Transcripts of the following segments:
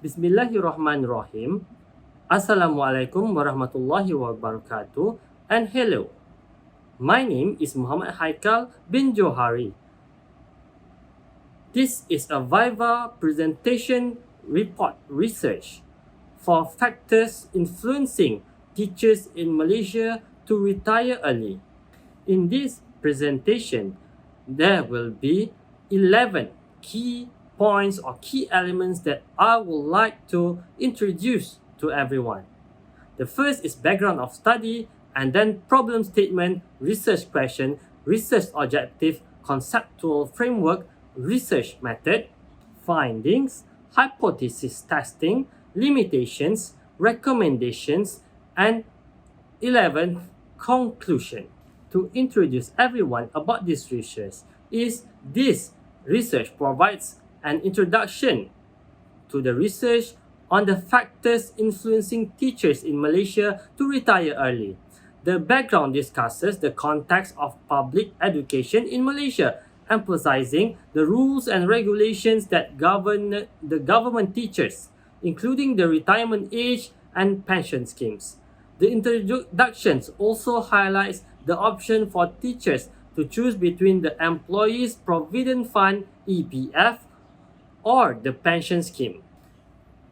Bismillahirrahmanirrahim. Assalamualaikum warahmatullahi wabarakatuh and hello. My name is Muhammad HAIQAL bin JOHARI. This is a Viva presentation report research for factors influencing teachers in Malaysia to retire early. In this presentation, there will be 11 key points or key elements that I would like to introduce to everyone. The first is background of study, and then problem statement, research question, research objective, conceptual framework, research method, findings, hypothesis testing, limitations, recommendations, and 11th, conclusion. To introduce everyone about this research is this research provides an introduction to the research on the factors influencing teachers in Malaysia to retire early. The background discusses the context of public education in Malaysia, emphasizing the rules and regulations that govern the government teachers, including the retirement age and pension schemes. The introductions also highlights the option for teachers to choose between the Employees Provident Fund (EPF) or the pension scheme.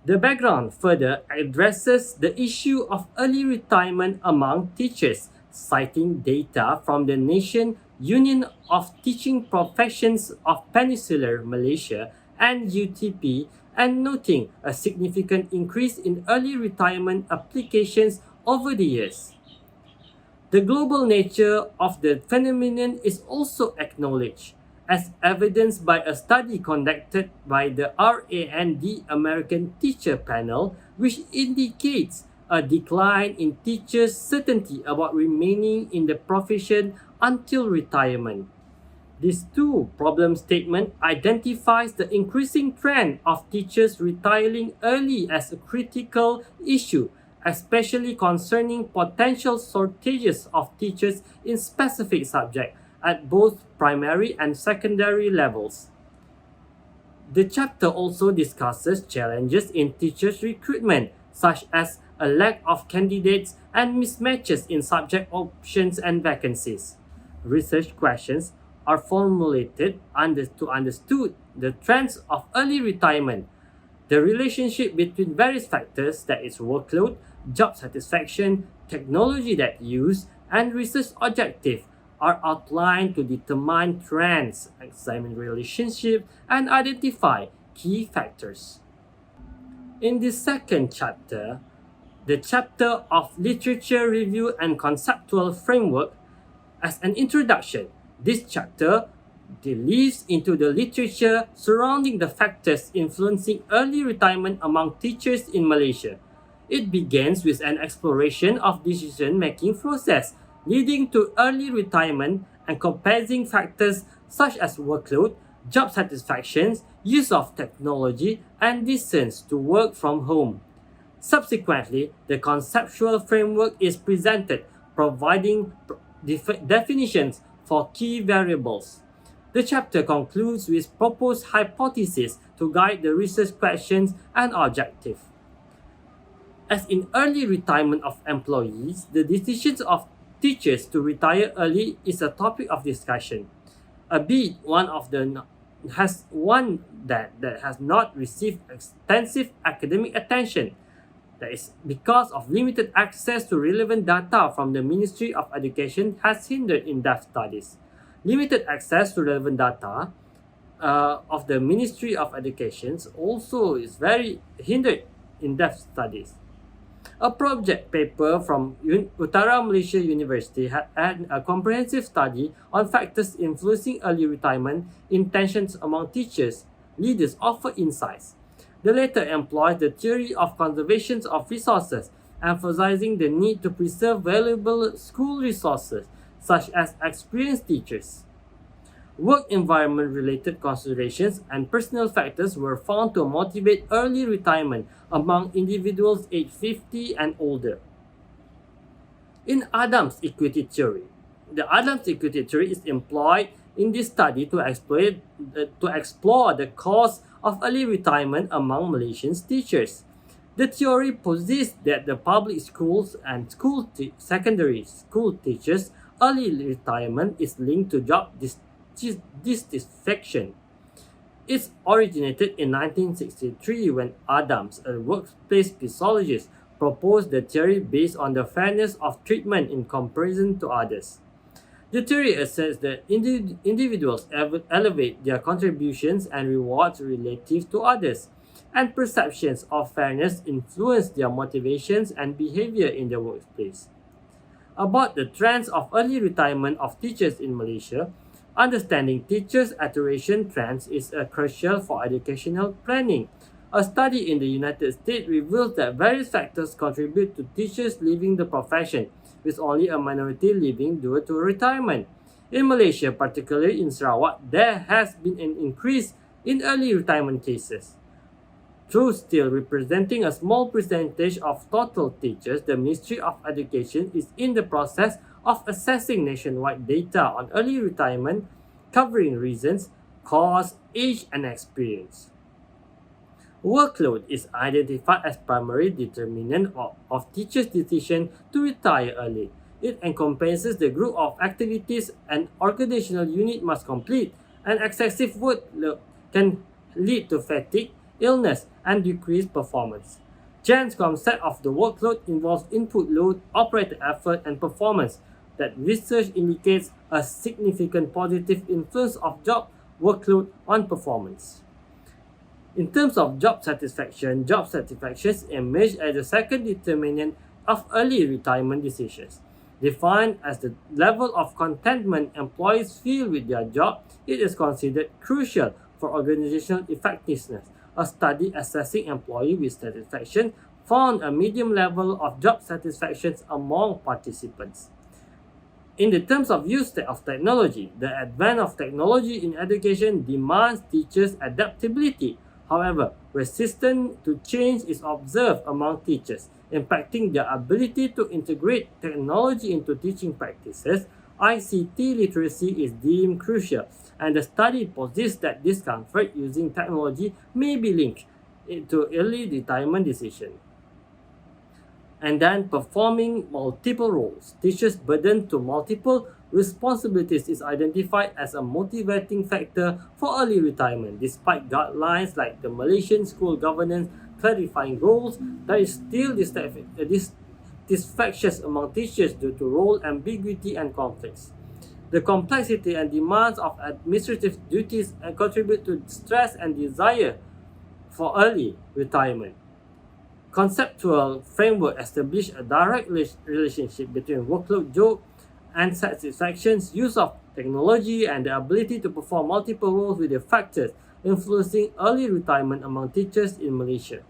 The background further addresses the issue of early retirement among teachers, citing data from the Nation Union of Teaching Professions of Peninsular Malaysia and UTP, and noting a significant increase in early retirement applications over the years. The global nature of the phenomenon is also acknowledged, as evidenced by a study conducted by the RAND American Teacher Panel, which indicates a decline in teachers' certainty about remaining in the profession until retirement. This two problem statement identifies the increasing trend of teachers retiring early as a critical issue, especially concerning potential shortages of teachers in specific subjects at both primary and secondary levels. The chapter also discusses challenges in teachers' recruitment, such as a lack of candidates and mismatches in subject options and vacancies. Research questions are formulated to understand the trends of early retirement, the relationship between various factors, that is workload, job satisfaction, technology that use, and research objective, are outlined to determine trends, examine relationship, and identify key factors. In this second chapter, the chapter of literature review and conceptual framework, as an introduction, this chapter delves into the literature surrounding the factors influencing early retirement among teachers in Malaysia. It begins with an exploration of decision-making process leading to early retirement, encompassing factors such as workload, job satisfaction, use of technology, and distance to work from home. Subsequently, the conceptual framework is presented, providing definitions for key variables. The chapter concludes with proposed hypotheses to guide the research questions and objective. As in early retirement of employees, the decisions of teachers to retire early is a topic of discussion, albeit one that has not received extensive academic attention. That is because of limited access to relevant data from the Ministry of Education has hindered in-depth studies. Limited access to relevant data of the Ministry of Education also is very hindered in-depth studies. A project paper from Utara Malaysia University had a comprehensive study on factors influencing early retirement intentions among teachers. Leaders offer insights. The latter employs the theory of conservation of resources, emphasizing the need to preserve valuable school resources, such as experienced teachers. Work environment-related considerations and personal factors were found to motivate early retirement among individuals aged 50 and older. In Adams equity theory, the Adams equity theory is employed in this study to explore the cause of early retirement among Malaysian teachers. The theory posits that the public schools and secondary school teachers' early retirement is linked to job dissatisfaction. It originated in 1963 when Adams, a workplace physiologist, proposed the theory based on the fairness of treatment in comparison to others. The theory asserts that individuals elevate their contributions and rewards relative to others, and perceptions of fairness influence their motivations and behavior in the workplace. About the trends of early retirement of teachers in Malaysia, understanding teachers' iteration trends is crucial for educational planning. A study in the United States reveals that various factors contribute to teachers leaving the profession, with only a minority leaving due to retirement. In Malaysia, particularly in Sarawak, there has been an increase in early retirement cases. Though still representing a small percentage of total teachers, the Ministry of Education is in the process of assessing nationwide data on early retirement, covering reasons, cause, age, and experience. Workload is identified as primary determinant of teachers' decision to retire early. It encompasses the group of activities an organizational unit must complete, and excessive workload can lead to fatigue, illness, and decreased performance. Jan's concept of the workload involves input load, operator effort, and performance. That research indicates a significant positive influence of job workload on performance. In terms of job satisfaction is emerged as the second determinant of early retirement decisions. Defined as the level of contentment employees feel with their job, it is considered crucial for organizational effectiveness. A study assessing employee with satisfaction found a medium level of job satisfaction among participants. In the terms of use of technology, the advent of technology in education demands teachers' adaptability. However, resistance to change is observed among teachers, impacting their ability to integrate technology into teaching practices. ICT literacy is deemed crucial, and the study posits that discomfort using technology may be linked to early retirement decision. And then performing multiple roles. Teachers' burden to multiple responsibilities is identified as a motivating factor for early retirement. Despite guidelines like the Malaysian School Governance clarifying roles, there is still dissatisfaction among teachers due to role ambiguity and conflicts. The complexity and demands of administrative duties contribute to stress and desire for early retirement. Conceptual framework establish a direct relationship between workload job and satisfaction, use of technology, and the ability to perform multiple roles with the factors influencing early retirement among teachers in Malaysia.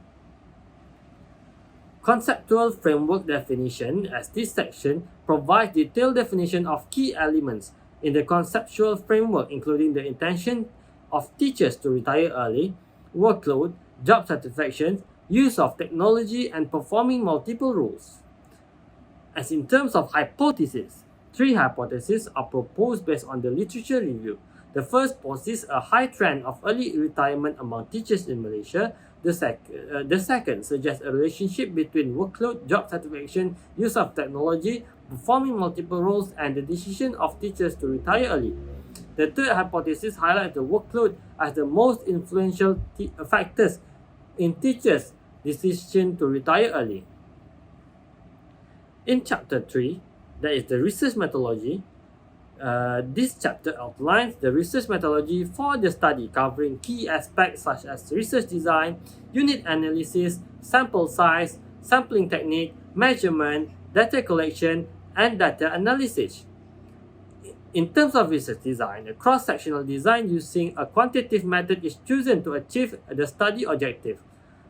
Conceptual framework definition, as this section provides detailed definition of key elements in the conceptual framework, including the intention of teachers to retire early, workload, job satisfaction, use of technology, and performing multiple roles. As in terms of hypotheses, 3 hypotheses are proposed based on the literature review. The first posits a high trend of early retirement among teachers in Malaysia. The second suggests a relationship between workload, job satisfaction, use of technology, performing multiple roles, and the decision of teachers to retire early. The third hypothesis highlights the workload as the most influential factors in teachers' decision to retire early. In Chapter 3, that is the research methodology. This chapter outlines the research methodology for the study, covering key aspects such as research design, unit analysis, sample size, sampling technique, measurement, data collection, and data analysis. In terms of research design, a cross-sectional design using a quantitative method is chosen to achieve the study objective.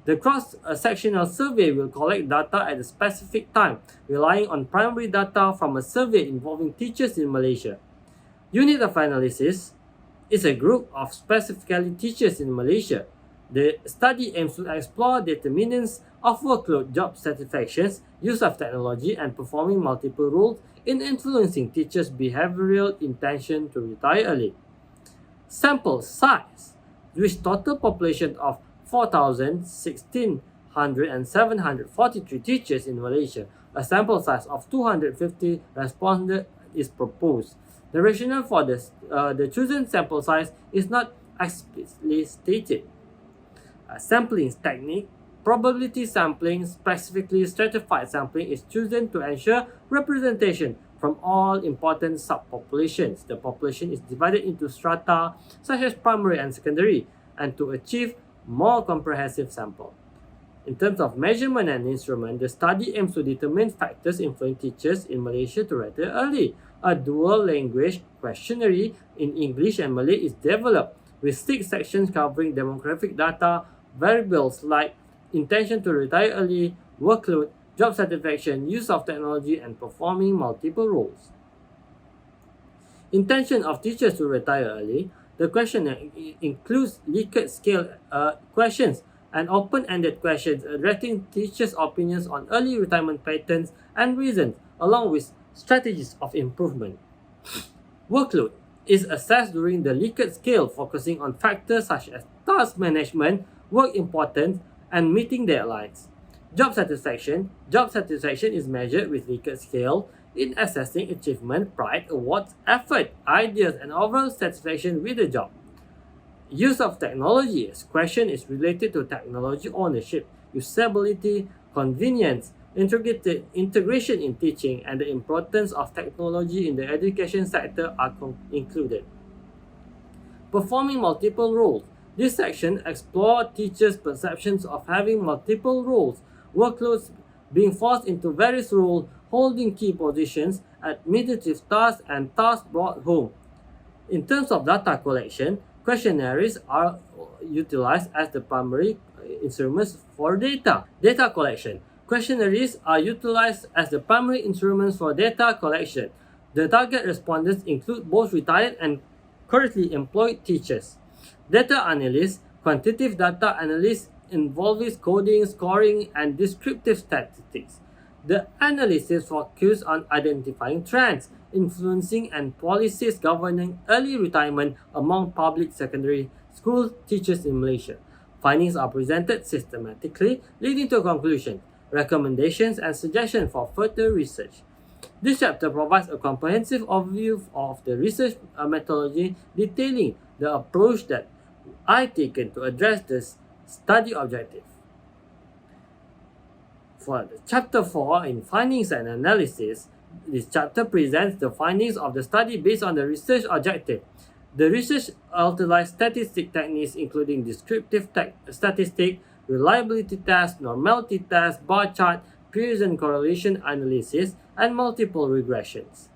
The cross-sectional survey will collect data at a specific time, relying on primary data from a survey involving teachers in Malaysia. Unit of analysis is a group of specifically teachers in Malaysia. The study aims to explore determinants of workload, job satisfactions, use of technology, and performing multiple roles in influencing teachers' behavioral intention to retire early. Sample size, which total population of 4,1,643 teachers in Malaysia, a sample size of 250 respondents is proposed. The rationale for the chosen sample size is not explicitly stated. Sampling technique, probability sampling, specifically stratified sampling, is chosen to ensure representation from all important subpopulations. The population is divided into strata such as primary and secondary, and to achieve more comprehensive sample. In terms of measurement and instrument, the study aims to determine factors influencing teachers in Malaysia to retire early. A dual language questionnaire in English and Malay is developed with 6 sections covering demographic data, variables like intention to retire early, workload, job satisfaction, use of technology, and performing multiple roles. Intention of teachers to retire early. The questionnaire includes Likert scale questions and open-ended questions addressing teachers' opinions on early retirement patterns and reasons, along with strategies of improvement. Workload is assessed during the Likert scale, focusing on factors such as task management, work importance, and meeting deadlines. Job satisfaction. Job satisfaction is measured with Likert scale in assessing achievement, pride, awards, effort, ideas, and overall satisfaction with the job. Use of technology. This question is related to technology ownership, usability, convenience, integration in teaching, and the importance of technology in the education sector are included. Performing multiple roles. This section explores teachers' perceptions of having multiple roles, workloads, being forced into various roles, holding key positions, administrative tasks, and tasks brought home. In terms of data collection, questionnaires are utilized as the primary instruments for data collection. Questionnaires are utilized as the primary instruments for data collection. The target respondents include both retired and currently employed teachers. Data analysis. Quantitative data analysis involves coding, scoring, and descriptive statistics. The analysis focuses on identifying trends, influencing, and policies governing early retirement among public secondary school teachers in Malaysia. Findings are presented systematically, leading to a conclusion, recommendations, and suggestions for further research. This chapter provides a comprehensive overview of the research methodology, detailing the approach that I taken to address this study objective. For the chapter 4 in findings and analysis, this chapter presents the findings of the study based on the research objective. The research utilized statistic techniques including descriptive statistic, reliability test, normality test, bar chart, Pearson correlation analysis, and multiple regressions.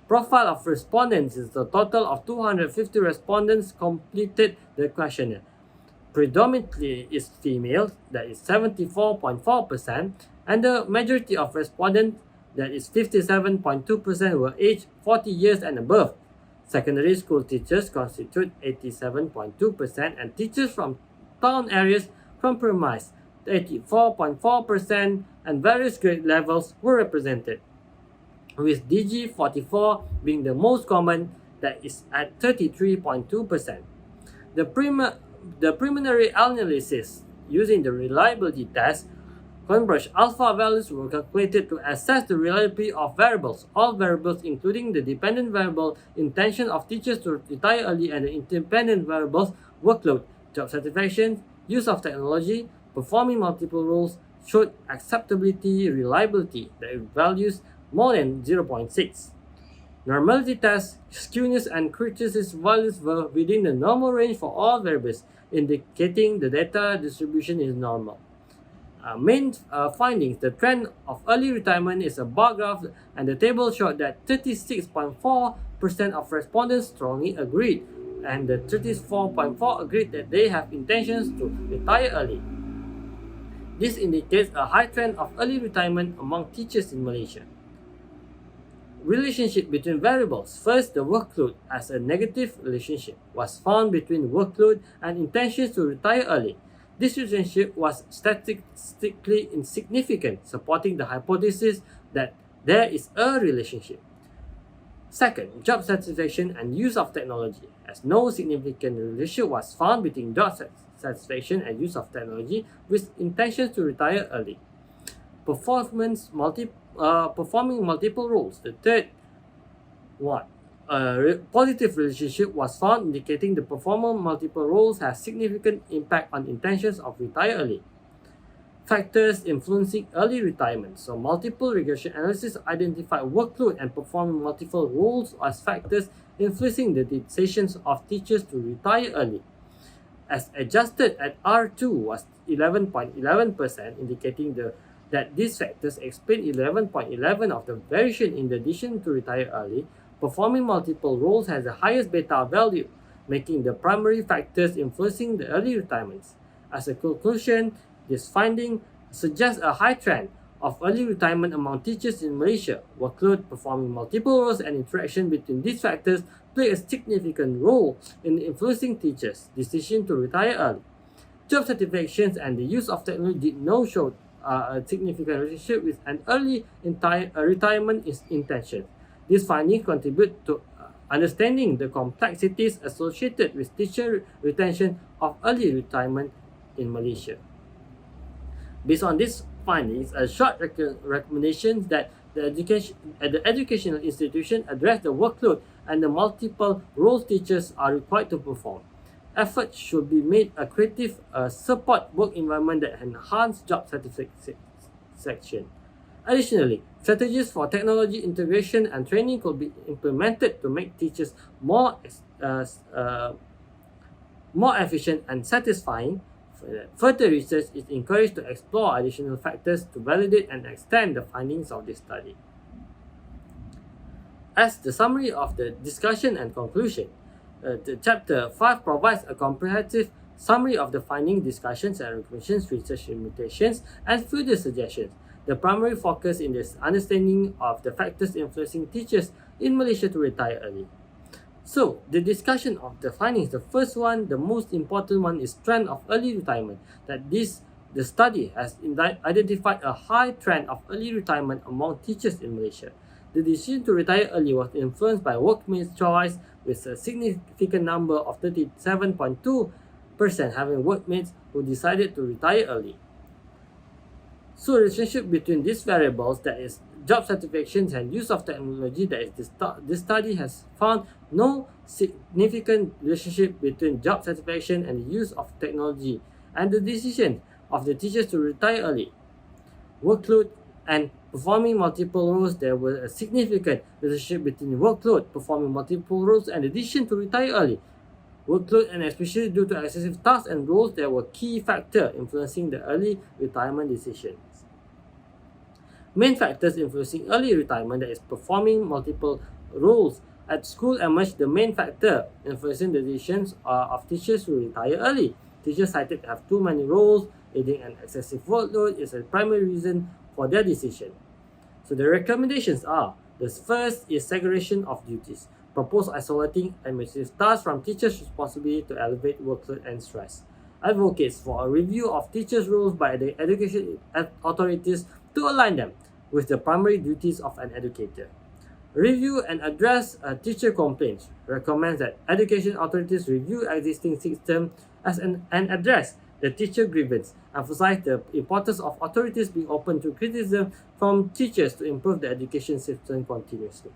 Profile of respondents is the total of 250 respondents completed the questionnaire. Predominantly is female, that is 74.4%, and the majority of respondents, that is 57.2%, were aged 40 years and above. Secondary school teachers constitute 87.2%, and teachers from town areas comprise 84.4%, and various grade levels were represented, with DG 44 being the most common, that is at 33.2%. The preliminary analysis using the reliability test converged alpha values were calculated to assess the reliability of variables, all variables including the dependent variable, intention of teachers to retire early, and the independent variables, workload, job satisfaction, use of technology, performing multiple roles, showed acceptability, reliability, that values more than 0.6. Normality test, skewness, and criticism values were within the normal range for all variables, indicating the data distribution is normal. Main findings: the trend of early retirement is a bar graph, and the table showed that 36.4% of respondents strongly agreed, and the 34.4% agreed that they have intentions to retire early. This indicates a high trend of early retirement among teachers in Malaysia. Relationship between variables. First, the workload as a negative relationship was found between workload and intentions to retire early. This relationship was statistically insignificant, supporting the hypothesis that there is a relationship. Second, job satisfaction and use of technology, as no significant relationship was found between job satisfaction and use of technology with intentions to retire early. Performing multiple roles. The third one, positive relationship was found indicating the performing multiple roles has significant impact on intentions of retire early. Factors influencing early retirement. So multiple regression analysis identified workload and performing multiple roles as factors influencing the decisions of teachers to retire early. As adjusted at R2 was 11.11%, indicating that these factors explain 11.11 of the variation in the decision to retire early. Performing multiple roles has the highest beta value, making the primary factors influencing the early retirements. As a conclusion, this finding suggests a high trend of early retirement among teachers in Malaysia. Workload, performing multiple roles, and interaction between these factors play a significant role in influencing teachers' decision to retire early. Job satisfactions and the use of technology did not show a significant relationship with an early retirement intention. These findings contribute to understanding the complexities associated with teacher retention of early retirement in Malaysia. Based on these findings, a short recommendation that the educational institution address the workload and the multiple roles teachers are required to perform. Efforts should be made a creative support work environment that enhance job satisfaction. Additionally, strategies for technology integration and training could be implemented to make teachers more efficient and satisfying. Further research is encouraged to explore additional factors to validate and extend the findings of this study. As the summary of the discussion and conclusion, the Chapter 5 provides a comprehensive summary of the findings, discussions, and recommendations, research limitations, and further suggestions. The primary focus in this understanding of the factors influencing teachers in Malaysia to retire early. So, the discussion of the findings, the first one, the most important one, is trend of early retirement. The study has identified a high trend of early retirement among teachers in Malaysia. The decision to retire early was influenced by workmates' choice, with a significant number of 37.2% having workmates who decided to retire early. So, the relationship between these variables, that is job satisfaction and use of technology, that is this study has found no significant relationship between job satisfaction and the use of technology and the decision of the teachers to retire early. Workload and performing multiple roles, there was a significant relationship between workload, performing multiple roles, and the decision to retire early. Workload, and especially due to excessive tasks and roles, there were key factors influencing the early retirement decisions. Main factors influencing early retirement, that is performing multiple roles at school, emerged the main factor influencing the decisions of teachers who retire early. Teachers cited have too many roles, aiding an excessive workload is a primary reason for their decision. So the recommendations are: the first is segregation of duties. Propose isolating administrative tasks from teachers' responsibility to elevate workload and stress. Advocates for a review of teachers' roles by the education authorities to align them with the primary duties of an educator. Review and address teacher complaints. Recommends that education authorities review existing system and address the teacher grievance. Emphasize the importance of authorities being open to criticism from teachers to improve the education system continuously.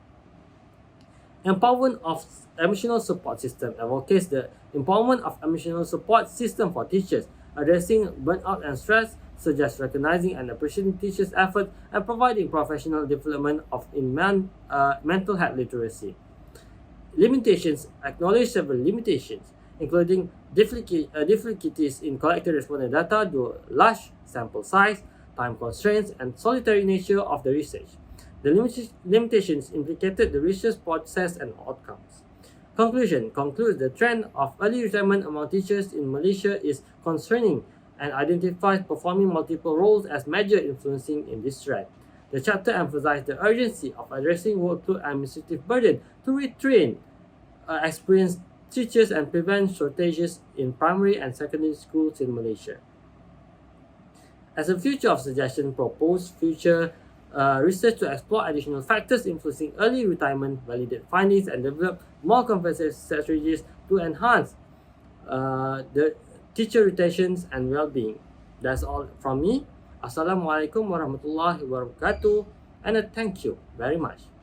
Empowerment of emotional support system. Advocates the empowerment of emotional support system for teachers, addressing burnout and stress, suggests recognizing and appreciating teachers' effort and providing professional development in mental health literacy. Limitations. Acknowledge several limitations, including difficulties in collecting respondent data due to large sample size, time constraints, and solitary nature of the research. The limitations implicated the research process and outcomes. Conclusion. Concludes the trend of early retirement among teachers in Malaysia is concerning and identifies performing multiple roles as major influencing in this trend. The chapter emphasized the urgency of addressing workload and administrative burden to retrain experienced teachers and prevent shortages in primary and secondary schools in Malaysia. As a future of suggestion, proposed future research to explore additional factors influencing early retirement, validate findings, and develop more comprehensive strategies to enhance the teacher retentions and well-being. That's all from me. Assalamualaikum warahmatullahi wabarakatuh, and thank you very much.